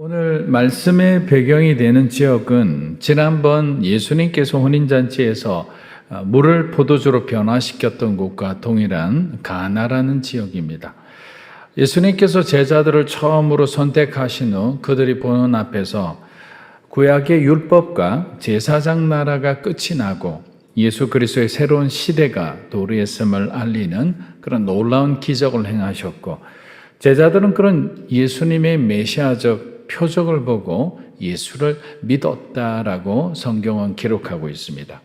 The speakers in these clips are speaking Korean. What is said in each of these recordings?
오늘 말씀의 배경이 되는 지역은 지난번 예수님께서 혼인잔치에서 물을 포도주로 변화시켰던 곳과 동일한 가나라는 지역입니다. 예수님께서 제자들을 처음으로 선택하신 후 그들이 보는 앞에서 구약의 율법과 제사장 나라가 끝이 나고 예수 그리스도의 새로운 시대가 도래했음을 알리는 그런 놀라운 기적을 행하셨고, 제자들은 그런 예수님의 메시아적 표적을 보고 예수를 믿었다라고 성경은 기록하고 있습니다.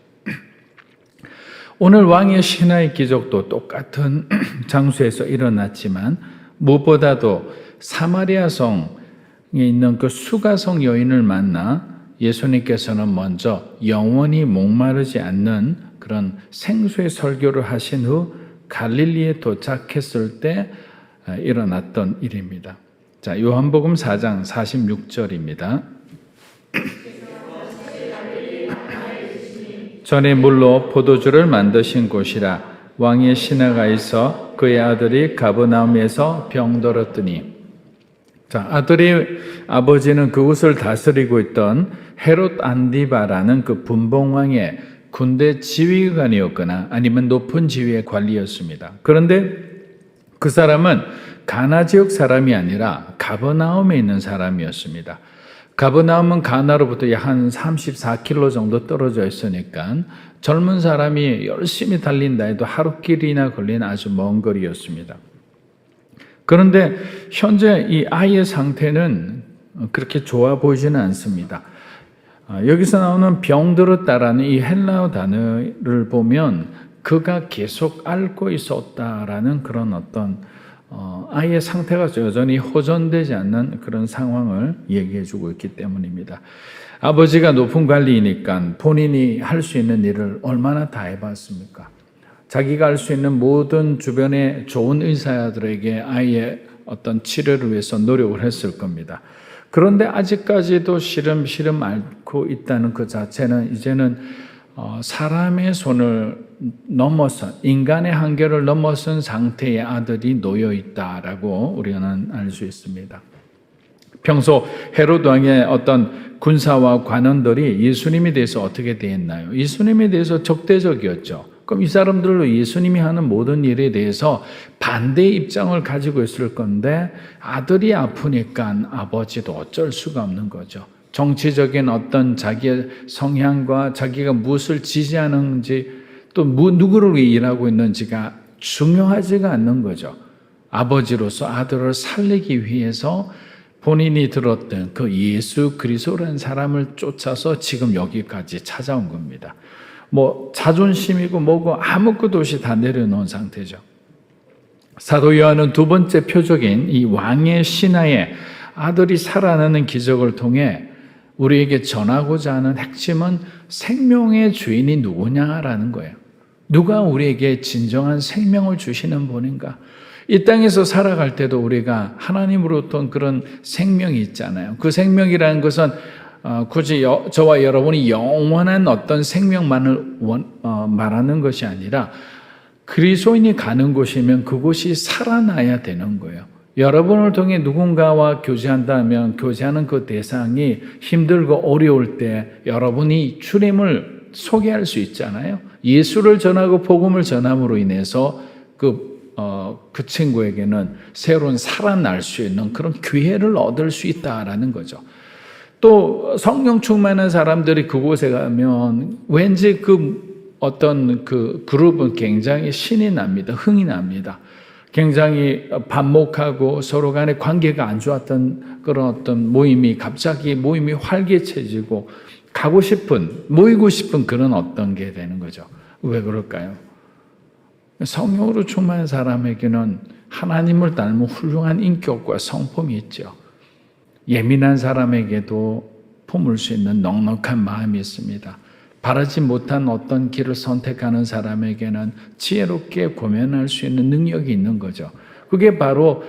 오늘 왕의 신화의 기적도 똑같은 장소에서 일어났지만 무엇보다도 사마리아 성에 있는 그 수가성 여인을 만나 예수님께서는 먼저 영원히 목마르지 않는 그런 생수의 설교를 하신 후 갈릴리에 도착했을 때 일어났던 일입니다. 자, 요한복음 4장 46절입니다. 전에 물로 포도주를 만드신 곳이라. 왕의 신하가 있어 그의 아들이 가버나움에서 병들었더니. 자, 아버지는 그곳을 다스리고 있던 헤롯 안디바라는 그 분봉왕의 군대 지휘관이었거나 아니면 높은 지위의 관리였습니다. 그런데 그 사람은 가나 지역 사람이 아니라 가버나움에 있는 사람이었습니다. 가버나움은 가나로부터 한 34km 정도 떨어져 있으니까 젊은 사람이 열심히 달린다 해도 하루길이나 걸린 아주 먼 거리였습니다. 그런데 현재 이 아이의 상태는 그렇게 좋아 보이지는 않습니다. 여기서 나오는 병들었다라는 이 헬라어 단어를 보면 그가 계속 앓고 있었다라는 그런 어떤 아이의 상태가 여전히 호전되지 않는 그런 상황을 얘기해주고 있기 때문입니다. 아버지가 높은 관리이니까 본인이 할 수 있는 일을 얼마나 다 해봤습니까? 자기가 할 수 있는 모든 주변의 좋은 의사들에게 아이의 어떤 치료를 위해서 노력을 했을 겁니다. 그런데 아직까지도 시름시름 앓고 있다는 그 자체는 이제는 사람의 손을 넘어선, 인간의 한계를 넘어선 상태의 아들이 놓여 있다라고 우리는 알 수 있습니다. 평소 헤롯 왕의 어떤 군사와 관원들이 예수님에 대해서 어떻게 대했나요? 예수님에 대해서 적대적이었죠. 그럼 이 사람들로 예수님이 하는 모든 일에 대해서 반대의 입장을 가지고 있을 건데, 아들이 아프니까 아버지도 어쩔 수가 없는 거죠. 정치적인 어떤 자기의 성향과 자기가 무엇을 지지하는지 또 누구를 위해 일하고 있는지가 중요하지가 않는 거죠. 아버지로서 아들을 살리기 위해서 본인이 들었던 그 예수 그리스도라는 사람을 쫓아서 지금 여기까지 찾아온 겁니다. 자존심이고 뭐고 아무것도 없이 다 내려놓은 상태죠. 사도 요한은 두 번째 표적인 이 왕의 신하의 아들이 살아나는 기적을 통해 우리에게 전하고자 하는 핵심은 생명의 주인이 누구냐라는 거예요. 누가 우리에게 진정한 생명을 주시는 분인가? 이 땅에서 살아갈 때도 우리가 하나님으로부터 그런 생명이 있잖아요. 그 생명이라는 것은 굳이 저와 여러분이 영원한 어떤 생명만을 말하는 것이 아니라 그리스도인이 가는 곳이면 그곳이 살아나야 되는 거예요. 여러분을 통해 누군가와 교제한다면 교제하는 그 대상이 힘들고 어려울 때 여러분이 주님을 소개할 수 있잖아요. 예수를 전하고 복음을 전함으로 인해서 그 친구에게는 새로운 살아날 수 있는 그런 기회를 얻을 수 있다라는 거죠. 또 성령 충만한 사람들이 그곳에 가면 왠지 어떤 그룹은 굉장히 신이 납니다. 흥이 납니다. 굉장히 반목하고 서로 간의 관계가 안 좋았던 그런 어떤 모임이 갑자기 모임이 활기차지고 모이고 싶은 그런 어떤 게 되는 거죠. 왜 그럴까요? 성령으로 충만한 사람에게는 하나님을 닮은 훌륭한 인격과 성품이 있죠. 예민한 사람에게도 품을 수 있는 넉넉한 마음이 있습니다. 바라지 못한 어떤 길을 선택하는 사람에게는 지혜롭게 고면할 수 있는 능력이 있는 거죠. 그게 바로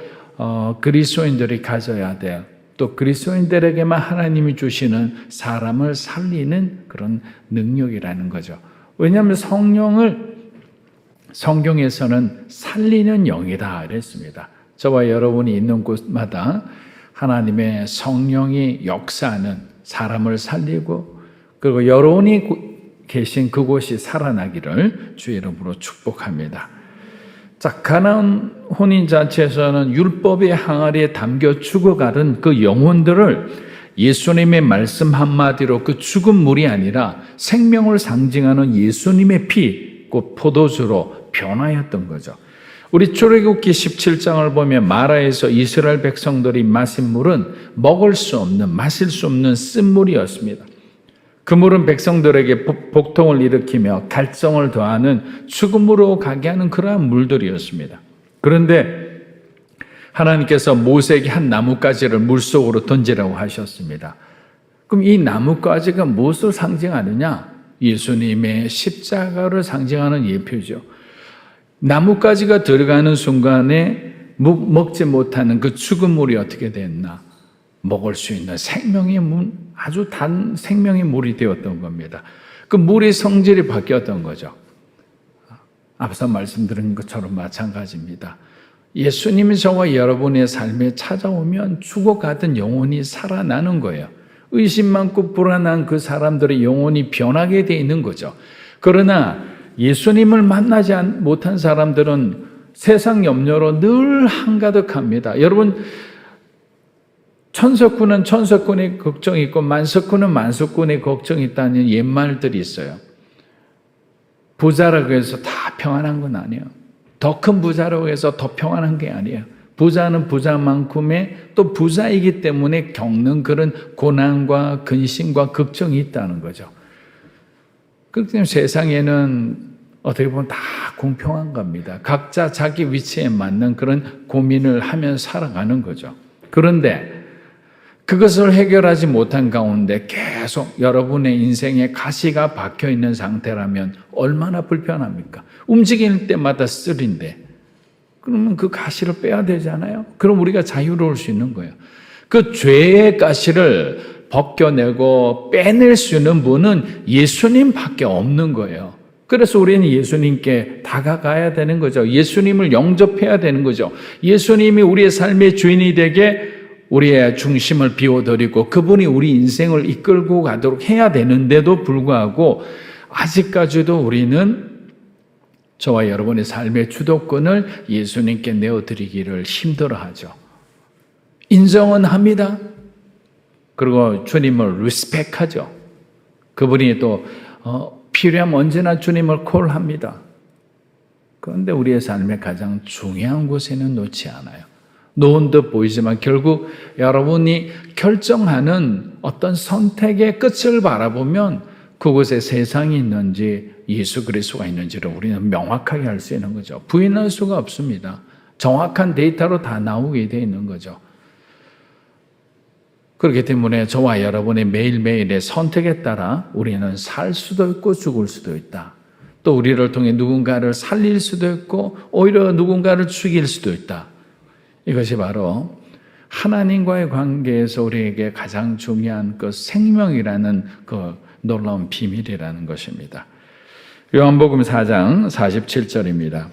그리스도인들이 가져야 돼요. 또 그리스도인들에게만 하나님이 주시는 사람을 살리는 그런 능력이라는 거죠. 왜냐하면 성경에서는 살리는 영이다 그랬습니다. 저와 여러분이 있는 곳마다 하나님의 성령이 역사하는 사람을 살리고 그리고 여러분이 계신 그곳이 살아나기를 주의 이름으로 축복합니다. 자, 가나안 혼인잔치에서는 율법의 항아리에 담겨 죽어가는 그 영혼들을 예수님의 말씀 한마디로 그 죽은 물이 아니라 생명을 상징하는 예수님의 피, 그 포도주로 변화했던 거죠. 우리 출애굽기 17장을 보면 마라에서 이스라엘 백성들이 마신 물은 먹을 수 없는, 마실 수 없는 쓴물이었습니다. 그 물은 백성들에게 복통을 일으키며 갈증을 더하는 죽음으로 가게 하는 그러한 물들이었습니다. 그런데 하나님께서 모세에게 한 나뭇가지를 물속으로 던지라고 하셨습니다. 그럼 이 나뭇가지가 무엇을 상징하느냐? 예수님의 십자가를 상징하는 예표죠. 나뭇가지가 들어가는 순간에 먹지 못하는 그 죽은 물이 어떻게 됐나? 먹을 수 있는 생명의 물, 아주 단 생명의 물이 되었던 겁니다. 그 물의 성질이 바뀌었던 거죠. 앞서 말씀드린 것처럼 마찬가지입니다. 예수님이 저와 여러분의 삶에 찾아오면 죽어가던 영혼이 살아나는 거예요. 의심 많고 불안한 그 사람들의 영혼이 변하게 되어 있는 거죠. 그러나 예수님을 만나지 못한 사람들은 세상 염려로 늘 한가득합니다. 여러분, 천석군은 천석군의 걱정이 있고 만석군은 만석군의 걱정이 있다는 옛말들이 있어요. 부자라고 해서 다 평안한 건 아니에요. 더 큰 부자라고 해서 더 평안한 게 아니에요. 부자는 부자만큼의 또 부자이기 때문에 겪는 그런 고난과 근심과 걱정이 있다는 거죠. 그렇기 때문에 세상에는 어떻게 보면 다 공평한 겁니다. 각자 자기 위치에 맞는 그런 고민을 하면서 살아가는 거죠. 그런데 그것을 해결하지 못한 가운데 계속 여러분의 인생에 가시가 박혀 있는 상태라면 얼마나 불편합니까? 움직일 때마다 쓰린데 그러면 그 가시를 빼야 되잖아요. 그럼 우리가 자유로울 수 있는 거예요. 그 죄의 가시를 벗겨내고 빼낼 수 있는 분은 예수님밖에 없는 거예요. 그래서 우리는 예수님께 다가가야 되는 거죠. 예수님을 영접해야 되는 거죠. 예수님이 우리의 삶의 주인이 되게 우리의 중심을 비워드리고 그분이 우리 인생을 이끌고 가도록 해야 되는데도 불구하고 아직까지도 우리는 저와 여러분의 삶의 주도권을 예수님께 내어드리기를 힘들어하죠. 인정은 합니다. 그리고 주님을 리스펙하죠. 그분이 또 필요하면 언제나 주님을 콜합니다. 그런데 우리의 삶의 가장 중요한 곳에는 놓지 않아요. 놓은 듯 보이지만 결국 여러분이 결정하는 어떤 선택의 끝을 바라보면 그곳에 세상이 있는지 예수 그리스도가 있는지를 우리는 명확하게 알 수 있는 거죠. 부인할 수가 없습니다. 정확한 데이터로 다 나오게 되어 있는 거죠. 그렇기 때문에 저와 여러분의 매일매일의 선택에 따라 우리는 살 수도 있고 죽을 수도 있다. 또 우리를 통해 누군가를 살릴 수도 있고 오히려 누군가를 죽일 수도 있다. 이것이 바로 하나님과의 관계에서 우리에게 가장 중요한 그 생명이라는 그 놀라운 비밀이라는 것입니다. 요한복음 4장 47절입니다.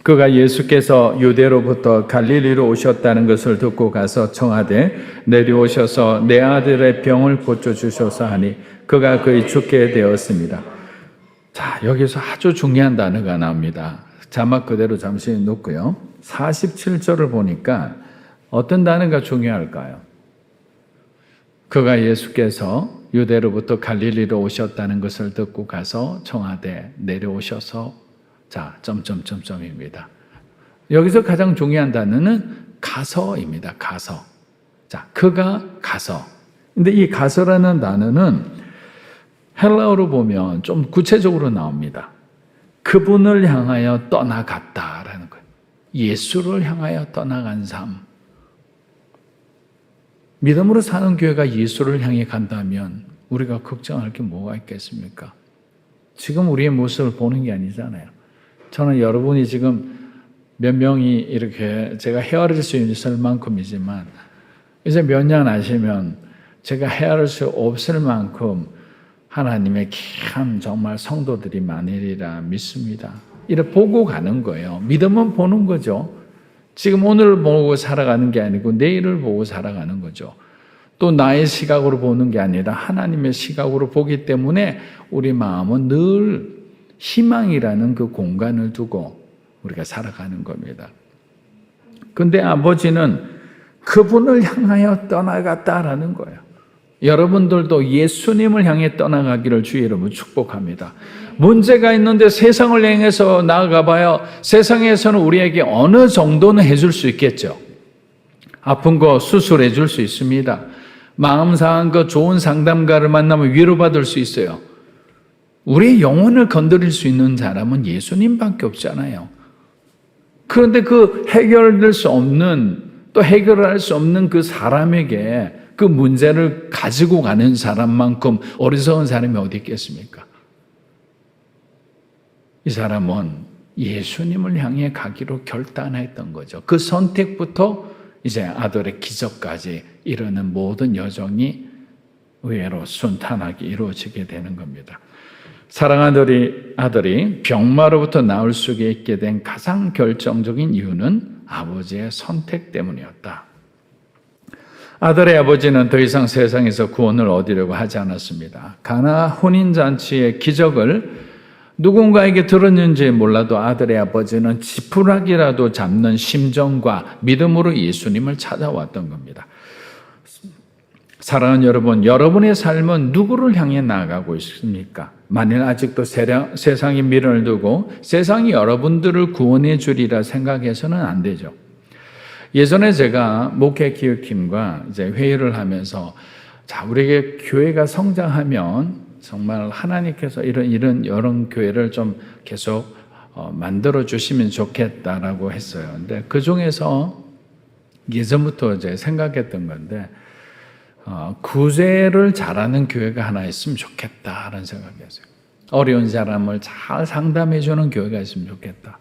그가 예수께서 유대로부터 갈릴리로 오셨다는 것을 듣고 가서 청하되 내려오셔서 내 아들의 병을 고쳐주소서 하니 그가 거의 죽게 되었습니다. 자, 여기서 아주 중요한 단어가 나옵니다. 자막 그대로 잠시 놓고요. 47절을 보니까 어떤 단어가 중요할까요? 그가 예수께서 유대로부터 갈릴리로 오셨다는 것을 듣고 가서 청하되 내려오셔서 자, 점점점점입니다. 여기서 가장 중요한 단어는 가서입니다. 가서. 자, 그가 가서. 근데 이 가서라는 단어는 헬라어로 보면 좀 구체적으로 나옵니다. 그분을 향하여 떠나갔다라는 거예요. 예수를 향하여 떠나간 삶. 믿음으로 사는 교회가 예수를 향해 간다면 우리가 걱정할 게 뭐가 있겠습니까? 지금 우리의 모습을 보는 게 아니잖아요. 저는 여러분이 지금 몇 명이 이렇게 제가 헤아릴 수 있을 만큼이지만 이제 몇 년 아시면 제가 헤아릴 수 없을 만큼 하나님의 귀한 정말 성도들이 많으리라 믿습니다. 이렇게 보고 가는 거예요. 믿음은 보는 거죠. 지금 오늘을 보고 살아가는 게 아니고 내일을 보고 살아가는 거죠. 또 나의 시각으로 보는 게 아니라 하나님의 시각으로 보기 때문에 우리 마음은 늘 희망이라는 그 공간을 두고 우리가 살아가는 겁니다. 근데 아버지는 그분을 향하여 떠나갔다라는 거예요. 여러분들도 예수님을 향해 떠나가기를 주의 이름으로 축복합니다. 문제가 있는데 세상을 향해서 나아가 봐요. 세상에서는 우리에게 어느 정도는 해줄 수 있겠죠. 아픈 거 수술해 줄 수 있습니다. 마음 상한 거 좋은 상담가를 만나면 위로받을 수 있어요. 우리의 영혼을 건드릴 수 있는 사람은 예수님밖에 없잖아요. 그런데 그 해결될 수 없는, 또 해결할 수 없는 그 사람에게 그 문제를 가지고 가는 사람만큼 어리석은 사람이 어디 있겠습니까? 이 사람은 예수님을 향해 가기로 결단했던 거죠. 그 선택부터 이제 아들의 기적까지 이르는 모든 여정이 의외로 순탄하게 이루어지게 되는 겁니다. 사랑하는 아들이 병마로부터 나올 수 있게 된 가장 결정적인 이유는 아버지의 선택 때문이었다. 아들의 아버지는 더 이상 세상에서 구원을 얻으려고 하지 않았습니다. 가나 혼인잔치의 기적을 누군가에게 들었는지 몰라도 아들의 아버지는 지푸라기라도 잡는 심정과 믿음으로 예수님을 찾아왔던 겁니다. 사랑하는 여러분, 여러분의 삶은 누구를 향해 나아가고 있습니까? 만일 아직도 세상의 미련을 두고 세상이 여러분들을 구원해 주리라 생각해서는 안 되죠. 예전에 제가 목회 기획팀과 이제 회의를 하면서 우리에게 교회가 성장하면 정말 하나님께서 이런 교회를 좀 계속 만들어 주시면 좋겠다라고 했어요. 근데 그 중에서 예전부터 이제 생각했던 건데 구제를 잘하는 교회가 하나 있으면 좋겠다라는 생각이었어요. 어려운 사람을 잘 상담해 주는 교회가 있으면 좋겠다.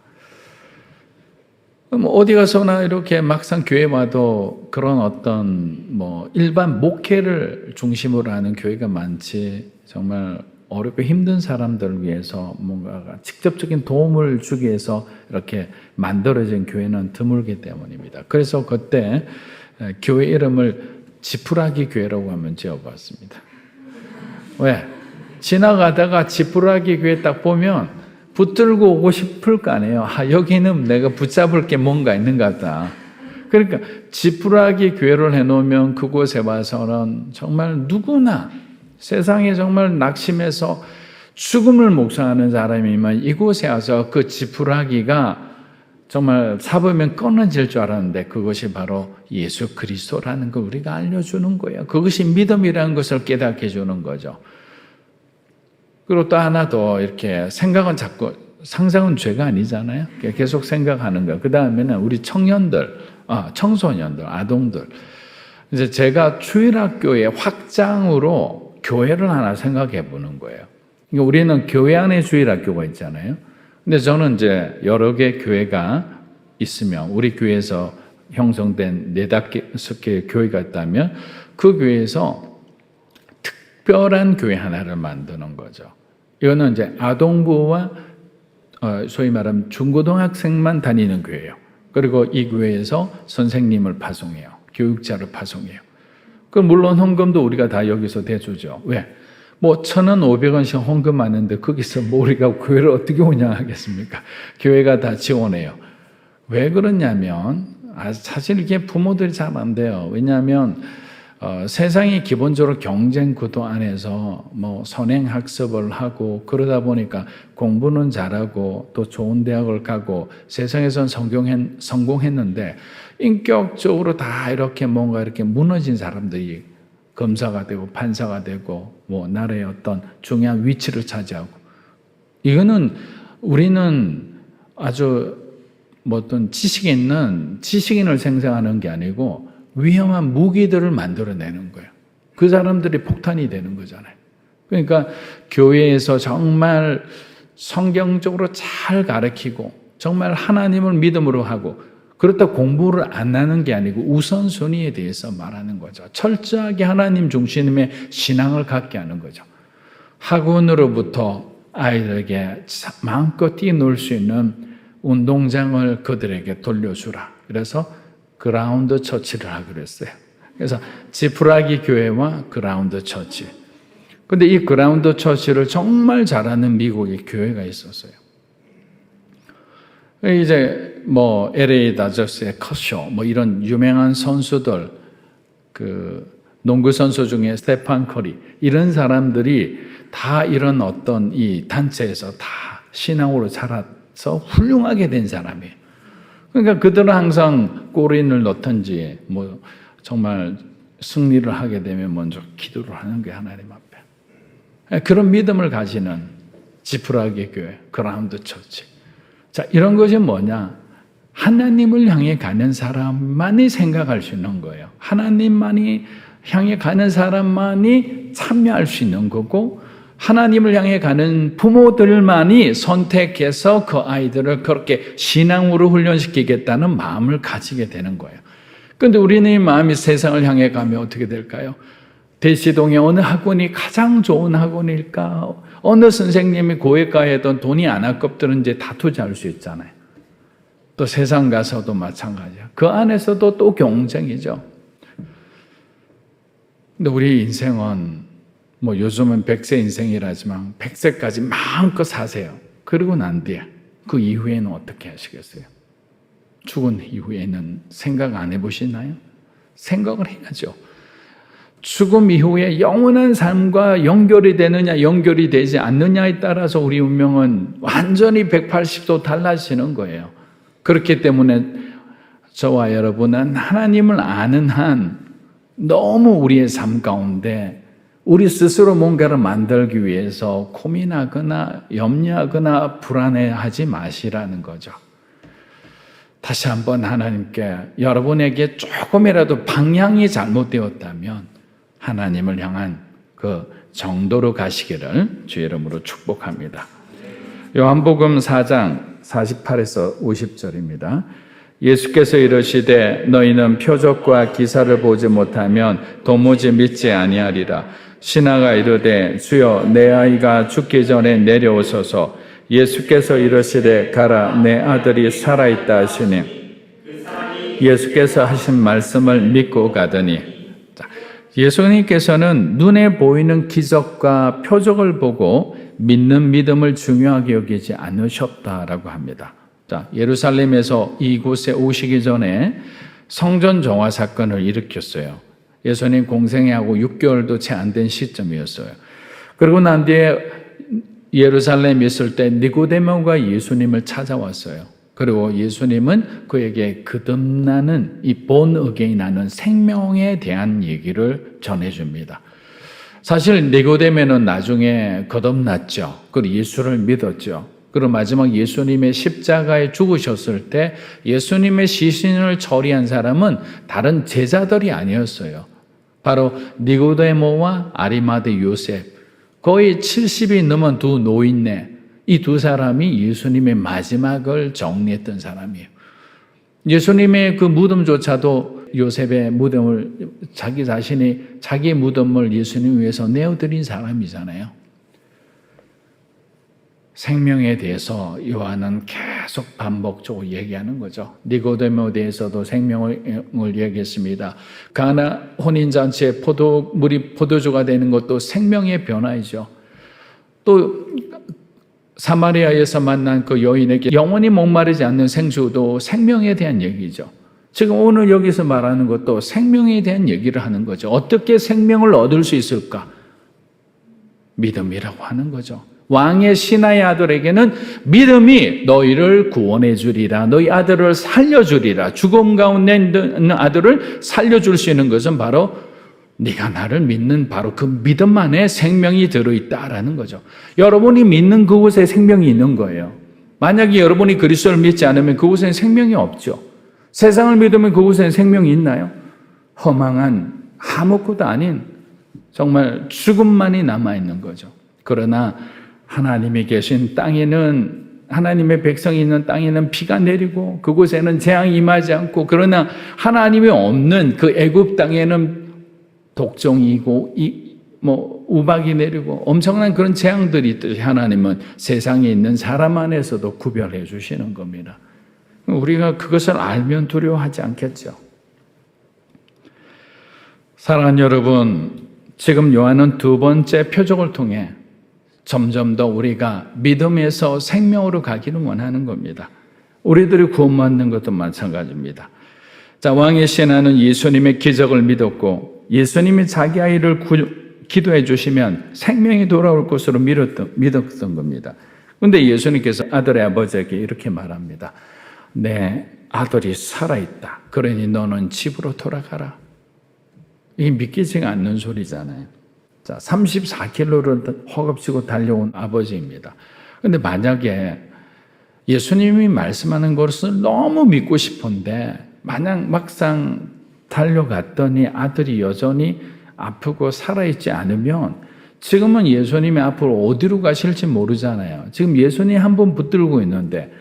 어디 가서나 이렇게 막상 교회 와도 그런 어떤 일반 목회를 중심으로 하는 교회가 많지, 정말 어렵고 힘든 사람들을 위해서 뭔가 직접적인 도움을 주기 위해서 이렇게 만들어진 교회는 드물기 때문입니다. 그래서 그때 교회 이름을 지푸라기 교회라고 한번 지어봤습니다. 왜? 지나가다가 지푸라기 교회 딱 보면 붙들고 오고 싶을 거 아니에요. 여기는 내가 붙잡을 게 뭔가 있는 것 같다. 그러니까 지푸라기 교회를 해놓으면 그곳에 와서는 정말 누구나 세상에 정말 낙심해서 죽음을 묵상하는 사람이면 이곳에 와서 그 지푸라기가 정말 잡으면 끊어질 줄 알았는데 그것이 바로 예수 그리스도라는 걸 우리가 알려주는 거예요. 그것이 믿음이라는 것을 깨닫게 해주는 거죠. 그리고 또 하나 더 이렇게 상상은 죄가 아니잖아요. 계속 생각하는 거예요. 그 다음에는 우리 청소년들, 아동들. 이제 제가 주일학교의 확장으로 교회를 하나 생각해 보는 거예요. 그러니까 우리는 교회 안에 주일학교가 있잖아요. 근데 저는 이제 여러 개 교회가 있으면 우리 교회에서 형성된 4-5개 교회가 있다면 그 교회에서 특별한 교회 하나를 만드는 거죠. 이거는 이제 아동부와 소위 말하면 중고등학생만 다니는 교회예요. 그리고 이 교회에서 선생님을 파송해요. 교육자를 파송해요. 그 물론 헌금도 우리가 다 여기서 대주죠. 왜? 1,000원, 500원씩 헌금하는데 거기서 우리가 교회를 어떻게 운영하겠습니까? 교회가 다 지원해요. 왜 그러냐면 사실 이게 부모들이 잘 안 돼요. 왜냐하면 세상이 기본적으로 경쟁 구도 안에서 선행학습을 하고 그러다 보니까 공부는 잘하고 또 좋은 대학을 가고 세상에선 성공했는데 인격적으로 다 이렇게 뭔가 이렇게 무너진 사람들이 검사가 되고 판사가 되고 나라의 어떤 중요한 위치를 차지하고, 이거는 우리는 아주 어떤 지식인을 생성하는 게 아니고 위험한 무기들을 만들어내는 거예요. 그 사람들이 폭탄이 되는 거잖아요. 그러니까 교회에서 정말 성경적으로 잘 가르치고 정말 하나님을 믿음으로 하고, 그렇다고 공부를 안 하는 게 아니고 우선순위에 대해서 말하는 거죠. 철저하게 하나님 중심의 신앙을 갖게 하는 거죠. 학원으로부터 아이들에게 마음껏 뛰놀 수 있는 운동장을 그들에게 돌려주라. 그래서 그라운드 처치를 하기로 했어요. 그래서 지푸라기 교회와 그라운드 처치. 근데 이 그라운드 처치를 정말 잘하는 미국의 교회가 있었어요. 이제 뭐 LA 다저스의 커쇼, 뭐 이런 유명한 선수들, 그 농구 선수 중에 스테판 커리, 이런 사람들이 다 이런 어떤 이 단체에서 다 신앙으로 자라서 훌륭하게 된 사람이에요. 그러니까 그들은 항상 골인을 넣든지 뭐 정말 승리를 하게 되면 먼저 기도를 하는 게 하나님 앞에. 그런 믿음을 가지는 지푸라기 교회, 그라운드 처치. 자, 이런 것이 뭐냐? 하나님을 향해 가는 사람만이 생각할 수 있는 거예요. 하나님만이 향해 가는 사람만이 참여할 수 있는 거고, 하나님을 향해 가는 부모들만이 선택해서 그 아이들을 그렇게 신앙으로 훈련시키겠다는 마음을 가지게 되는 거예요. 그런데 우리는 이 마음이 세상을 향해 가면 어떻게 될까요? 대시동의 어느 학원이 가장 좋은 학원일까? 어느 선생님이 고액가에도 돈이 안 아깝더는 이제 다 투자할 수 있잖아요. 또 세상 가서도 마찬가지야. 그 안에서도 또 경쟁이죠. 근데 우리 인생은 뭐 요즘은 100세 인생이라지만 100세까지 마음껏 사세요. 그러고 난 뒤에 그 이후에는 어떻게 하시겠어요? 죽은 이후에는 생각 안 해보시나요? 생각을 해야죠. 죽음 이후에 영원한 삶과 연결이 되느냐 연결이 되지 않느냐에 따라서 우리 운명은 완전히 180도 달라지는 거예요. 그렇기 때문에 저와 여러분은 하나님을 아는 한 너무 우리의 삶 가운데 우리 스스로 뭔가를 만들기 위해서 고민하거나 염려하거나 불안해하지 마시라는 거죠. 다시 한번 하나님께 여러분에게 조금이라도 방향이 잘못되었다면 하나님을 향한 그 정도로 가시기를 주의 이름으로 축복합니다. 요한복음 4장 48에서 50절입니다. 예수께서 이르시되 너희는 표적과 기사를 보지 못하면 도무지 믿지 아니하리라. 신하가 이르되 주여 내 아이가 죽기 전에 내려오소서. 예수께서 이르시되 가라 내 아들이 살아있다 하시니 예수께서 하신 말씀을 믿고 가더니 예수님께서는 눈에 보이는 기적과 표적을 보고 믿는 믿음을 중요하게 여기지 않으셨다라고 합니다. 자, 예루살렘에서 이곳에 오시기 전에 성전 정화 사건을 일으켰어요. 예수님 공생애하고 6개월도 채 안 된 시점이었어요. 그리고 난 뒤에 예루살렘에 있을 때 니고데모가 예수님을 찾아왔어요. 그리고 예수님은 그에게 거듭나는 이 본 어게인하는 생명에 대한 얘기를 전해줍니다. 사실 니고데모는 나중에 거듭났죠. 그리고 예수를 믿었죠. 그리고 마지막 예수님의 십자가에 죽으셨을 때 예수님의 시신을 처리한 사람은 다른 제자들이 아니었어요. 바로 니고데모와 아리마대 요셉, 거의 70이 넘은 두 노인네, 이 두 사람이 예수님의 마지막을 정리했던 사람이에요. 예수님의 그 무덤조차도 요셉의 무덤을 자기 자신이 자기의 무덤을 예수님 위해서 내어드린 사람이잖아요. 생명에 대해서 요한은 계속 반복적으로 얘기하는 거죠. 니고데모에 대해서도 생명을 얘기했습니다. 가나 혼인잔치에 물이 포도주가 되는 것도 생명의 변화이죠. 또 사마리아에서 만난 그 여인에게 영원히 목마르지 않는 생수도 생명에 대한 얘기죠. 지금 오늘 여기서 말하는 것도 생명에 대한 얘기를 하는 거죠. 어떻게 생명을 얻을 수 있을까? 믿음이라고 하는 거죠. 왕의 신하의 아들에게는 믿음이 너희를 구원해 주리라. 너희 아들을 살려주리라. 죽음 가운데 있는 아들을 살려줄 수 있는 것은 바로 네가 나를 믿는 바로 그 믿음 안에 생명이 들어있다라는 거죠. 여러분이 믿는 그곳에 생명이 있는 거예요. 만약에 여러분이 그리스도를 믿지 않으면 그곳에는 생명이 없죠. 세상을 믿으면 그곳에는 생명이 있나요? 허망한 아무것도 아닌 정말 죽음만이 남아있는 거죠. 그러나 하나님이 계신 땅에는, 하나님의 백성이 있는 땅에는 비가 내리고 그곳에는 재앙이 임하지 않고, 그러나 하나님이 없는 그 애굽 땅에는 독종이고 우박이 내리고 엄청난 그런 재앙들이 있듯이 하나님은 세상에 있는 사람 안에서도 구별해 주시는 겁니다. 우리가 그것을 알면 두려워하지 않겠죠. 사랑하는 여러분, 지금 요한은 두 번째 표적을 통해 점점 더 우리가 믿음에서 생명으로 가기를 원하는 겁니다. 우리들이 구원받는 것도 마찬가지입니다. 자, 왕의 신하는 예수님의 기적을 믿었고 예수님이 자기 아이를 기도해 주시면 생명이 돌아올 것으로 믿었던 겁니다. 그런데 예수님께서 아들의 아버지에게 이렇게 말합니다. 내 아들이 살아있다. 그러니 너는 집으로 돌아가라. 이게 믿기지가 않는 소리잖아요. 자, 34km를 허겁지겁 달려온 아버지입니다. 그런데 만약에 예수님이 말씀하는 것을 너무 믿고 싶은데 만약 막상 달려갔더니 아들이 여전히 아프고 살아있지 않으면 지금은 예수님이 앞으로 어디로 가실지 모르잖아요. 지금 예수님이 한 번 붙들고 있는데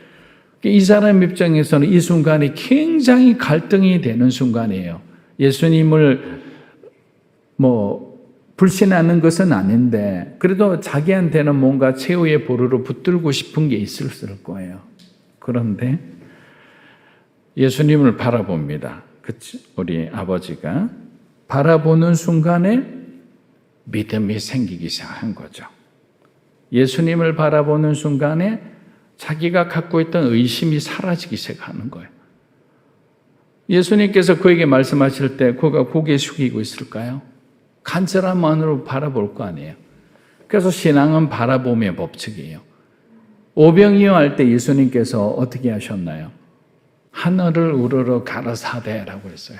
이 사람 입장에서는 이 순간이 굉장히 갈등이 되는 순간이에요. 예수님을 불신하는 것은 아닌데 그래도 자기한테는 뭔가 최후의 보루로 붙들고 싶은 게 있을 거예요. 그런데 예수님을 바라봅니다. 우리 아버지가 바라보는 순간에 믿음이 생기기 시작한 거죠. 예수님을 바라보는 순간에 자기가 갖고 있던 의심이 사라지기 시작하는 거예요. 예수님께서 그에게 말씀하실 때 그가 고개 숙이고 있을까요? 간절한 마음으로 바라볼 거 아니에요. 그래서 신앙은 바라봄의 법칙이에요. 오병이어 때 예수님께서 어떻게 하셨나요? 하늘을 우러러 가라사대라고 했어요.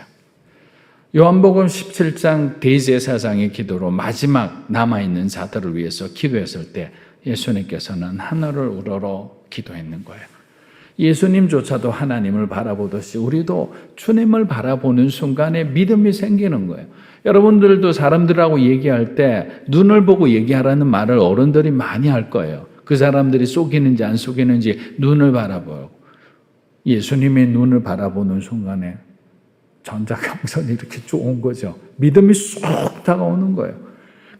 요한복음 17장 대제사장의 기도로 마지막 남아있는 자들을 위해서 기도했을 때 예수님께서는 하늘을 우러러 기도했는 거예요. 예수님조차도 하나님을 바라보듯이 우리도 주님을 바라보는 순간에 믿음이 생기는 거예요. 여러분들도 사람들하고 얘기할 때 눈을 보고 얘기하라는 말을 어른들이 많이 할 거예요. 그 사람들이 속이는지 안 속이는지 눈을 바라보고 예수님의 눈을 바라보는 순간에 전자경선이 이렇게 쭉 온 거죠. 믿음이 쏙 다가오는 거예요.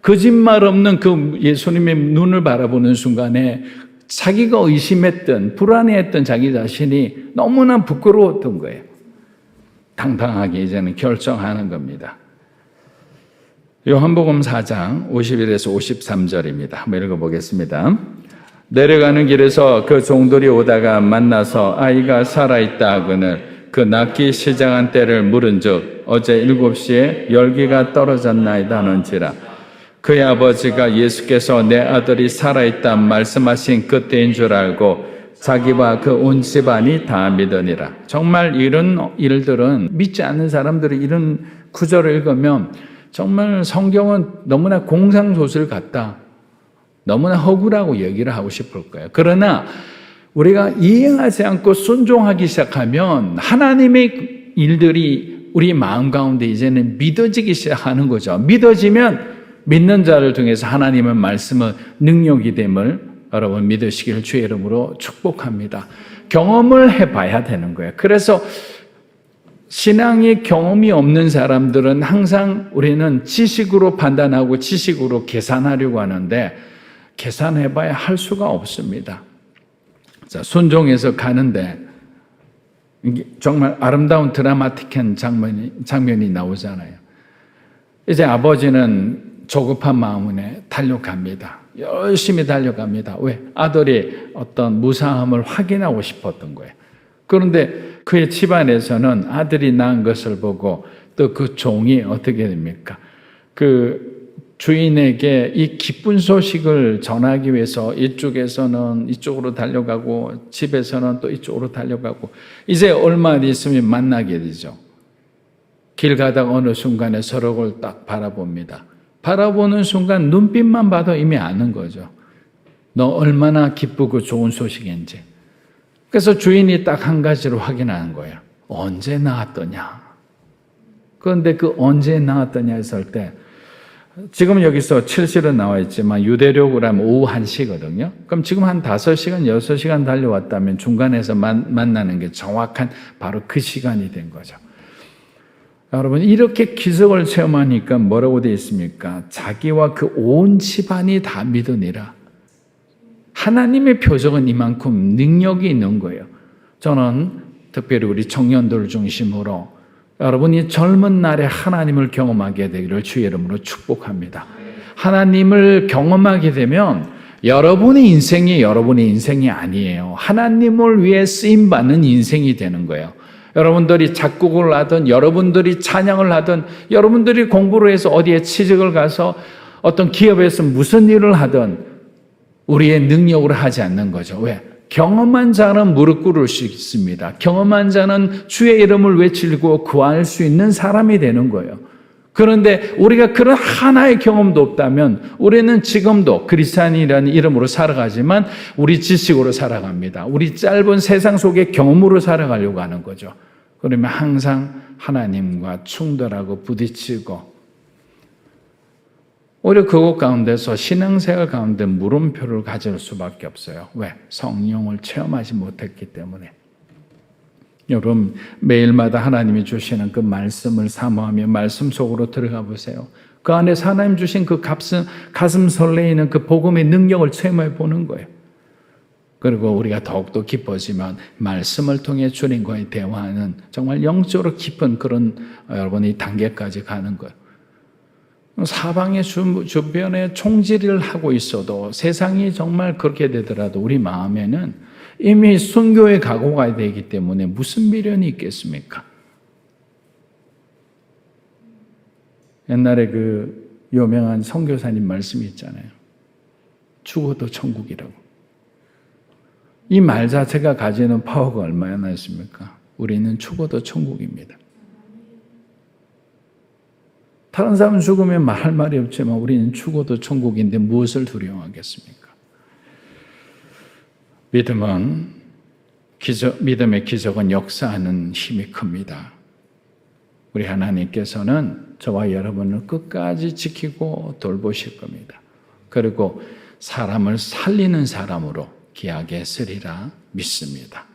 거짓말 없는 그 예수님의 눈을 바라보는 순간에 자기가 의심했던 불안해했던 자기 자신이 너무나 부끄러웠던 거예요. 당당하게 이제는 결정하는 겁니다. 요한복음 4장 51에서 53절입니다. 한번 읽어보겠습니다. 내려가는 길에서 그 종들이 오다가 만나서 아이가 살아있다 하거늘 그 낳기 시작한 때를 물은즉 어제 7시에 열기가 떨어졌나이다 하는지라. 그의 아버지가 예수께서 내 아들이 살아있다 말씀하신 그때인 줄 알고 자기와 그 온 집안이 다 믿으니라. 정말 이런 일들은 믿지 않는 사람들이 이런 구절을 읽으면 정말 성경은 너무나 공상소설 같다. 너무나 허구라고 얘기를 하고 싶을 거예요. 그러나 우리가 이해하지 않고 순종하기 시작하면 하나님의 일들이 우리 마음 가운데 이제는 믿어지기 시작하는 거죠. 믿어지면 믿는 자를 통해서 하나님의 말씀은 능력이 됨을 여러분 믿으시기를 주의 이름으로 축복합니다. 경험을 해봐야 되는 거예요. 그래서 신앙의 경험이 없는 사람들은 항상 우리는 지식으로 판단하고 지식으로 계산하려고 하는데 계산해봐야 할 수가 없습니다. 자, 순종해서 가는데 정말 아름다운 드라마틱한 장면이 나오잖아요. 이제 아버지는 조급한 마음에 달려갑니다. 열심히 달려갑니다. 왜? 아들이 어떤 무사함을 확인하고 싶었던 거예요. 그런데 그의 집안에서는 아들이 낳은 것을 보고 또 그 종이 어떻게 됩니까? 그 주인에게 이 기쁜 소식을 전하기 위해서 이쪽에서는 이쪽으로 달려가고 집에서는 또 이쪽으로 달려가고 이제 얼마 있으면 만나게 되죠. 길 가다가 어느 순간에 서로를 딱 바라봅니다. 바라보는 순간 눈빛만 봐도 이미 아는 거죠. 너 얼마나 기쁘고 좋은 소식인지. 그래서 주인이 딱 한 가지로 확인하는 거예요. 언제 나왔더냐. 그런데 그 언제 나왔더냐 했을 때 지금 여기서 7시로 나와 있지만 유대력으로 하면 오후 1시거든요. 그럼 지금 한 5시간, 6시간 달려왔다면 중간에서 만나는 게 정확한 바로 그 시간이 된 거죠. 여러분 이렇게 기적을 체험하니까 뭐라고 되어 있습니까? 자기와 그 온 집안이 다 믿으니라. 하나님의 표적은 이만큼 능력이 있는 거예요. 저는 특별히 우리 청년들 중심으로 여러분이 젊은 날에 하나님을 경험하게 되기를 주의 이름으로 축복합니다. 하나님을 경험하게 되면 여러분의 인생이 아니에요. 하나님을 위해 쓰임받는 인생이 되는 거예요. 여러분들이 작곡을 하든, 여러분들이 찬양을 하든, 여러분들이 공부를 해서 어디에 취직을 가서 어떤 기업에서 무슨 일을 하든 우리의 능력으로 하지 않는 거죠. 왜? 경험한 자는 무릎 꿇을 수 있습니다. 경험한 자는 주의 이름을 외치고 구할 수 있는 사람이 되는 거예요. 그런데 우리가 그런 하나의 경험도 없다면 우리는 지금도 그리스도인이라는 이름으로 살아가지만 우리 지식으로 살아갑니다. 우리 짧은 세상 속의 경험으로 살아가려고 하는 거죠. 그러면 항상 하나님과 충돌하고 부딪히고 오히려 그것 가운데서 신앙생활 가운데 물음표를 가질 수밖에 없어요. 왜? 성령을 체험하지 못했기 때문에. 여러분 매일마다 하나님이 주시는 그 말씀을 사모하며 말씀 속으로 들어가 보세요. 그 안에서 하나님 주신 그 가슴 설레이는 그 복음의 능력을 체험해 보는 거예요. 그리고 우리가 더욱더 기뻐지면 말씀을 통해 주님과의 대화하는 정말 영적으로 깊은 그런 여러분의 단계까지 가는 거예요. 사방의 주변에 총질을 하고 있어도 세상이 정말 그렇게 되더라도 우리 마음에는 이미 순교의 각오가 되기 때문에 무슨 미련이 있겠습니까? 옛날에 그 유명한 선교사님 말씀이 있잖아요. 죽어도 천국이라고. 이 말 자체가 가지는 파워가 얼마나 있습니까? 우리는 죽어도 천국입니다. 다른 사람은 죽으면 말할 말이 없지만 우리는 죽어도 천국인데 무엇을 두려워하겠습니까? 믿음의 기적은 역사하는 힘이 큽니다. 우리 하나님께서는 저와 여러분을 끝까지 지키고 돌보실 겁니다. 그리고 사람을 살리는 사람으로 귀하게 쓰리라 믿습니다.